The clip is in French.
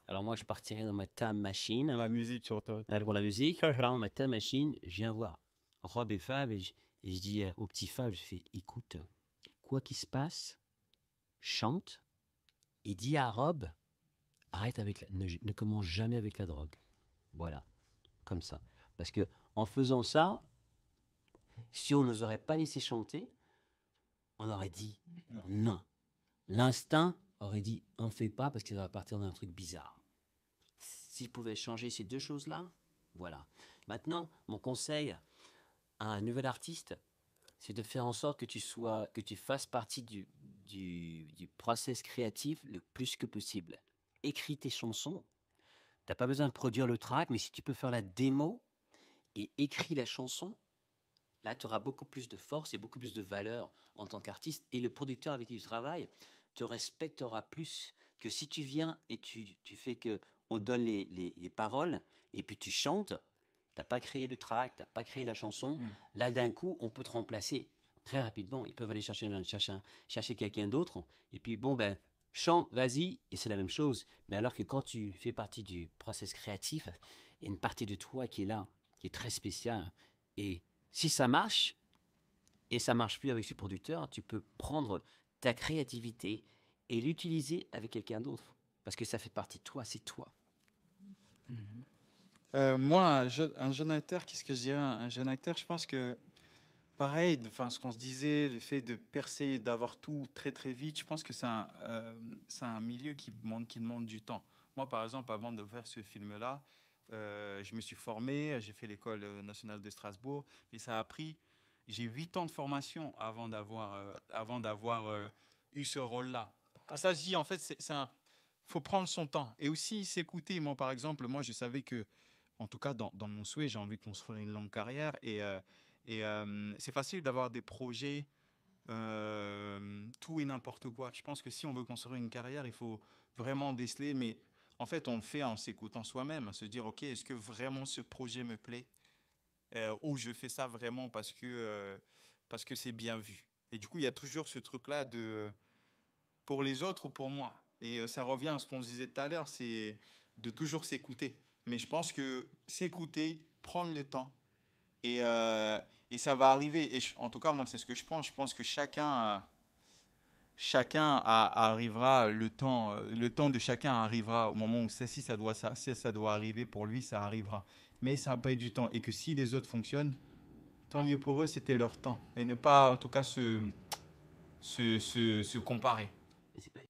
Alors moi, je partirais dans ma time machine. La musique surtout. Pour la musique, je rentre dans ma time machine, je viens voir Rob et Fab et je dis au petit Fab, je fais, écoute, quoi qu'il se passe, chante et dis à Rob, arrête avec ne commence jamais avec la drogue. Voilà, comme ça. Parce que en faisant ça, si on ne nous aurait pas laissé chanter, on aurait dit non. L'instinct aurait dit on ne fait pas parce qu'il va partir d'un truc bizarre. S'il pouvait changer ces deux choses-là, voilà. Maintenant, mon conseil à un nouvel artiste, c'est de faire en sorte que tu fasses partie du process créatif le plus que possible. Écris tes chansons. T'as pas besoin de produire le track, mais si tu peux faire la démo et écris la chanson, là, tu auras beaucoup plus de force et beaucoup plus de valeur en tant qu'artiste. Et le producteur avec qui tu travailles te respectera plus que si tu viens et tu fais que on donne les paroles et puis tu chantes. T'as pas créé le track, t'as pas créé la chanson. Là, d'un coup, on peut te remplacer très rapidement. Ils peuvent aller chercher quelqu'un d'autre. Et puis, bon, ben, chante, vas-y. Et c'est la même chose. Mais alors que quand tu fais partie du process créatif, il y a une partie de toi qui est là, qui est très spéciale. Et si ça marche, et ça marche plus avec ce producteur, tu peux prendre ta créativité et l'utiliser avec quelqu'un d'autre. Parce que ça fait partie de toi, c'est toi. Moi, un jeune acteur, qu'est-ce que je dirais? Un jeune acteur, je pense que pareil, enfin, ce qu'on se disait, le fait de percer, d'avoir tout très très vite, je pense que c'est un milieu qui demande du temps. Moi, par exemple, avant de faire ce film-là, je me suis formé, j'ai fait l'école nationale de Strasbourg, et ça a pris, j'ai 8 ans de formation avant d'avoir eu ce rôle-là. Ah, ça, je dis, en fait, faut prendre son temps et aussi s'écouter. Moi, par exemple, moi, je savais que, en tout cas, dans mon souhait, j'ai envie de construire une longue carrière et c'est facile d'avoir des projets, tout et n'importe quoi. Je pense que si on veut construire une carrière, il faut vraiment déceler, mais en fait, on le fait en s'écoutant soi-même, à se dire, OK, est-ce que vraiment ce projet me plaît? Ou je fais ça vraiment parce que c'est bien vu. Et du coup, il y a toujours ce truc-là de pour les autres ou pour moi. Et ça revient à ce qu'on disait tout à l'heure, c'est de toujours s'écouter. Mais je pense que s'écouter, prendre le temps, et ça va arriver. En tout cas, moi, c'est ce que je pense. Je pense que arrivera, le temps de chacun arrivera au moment où si ça doit arriver pour lui, ça arrivera. Mais ça n'a pas eu du temps. Et que si les autres fonctionnent, tant mieux pour eux, c'était leur temps. Et ne pas, en tout cas, se comparer. Et c'est pas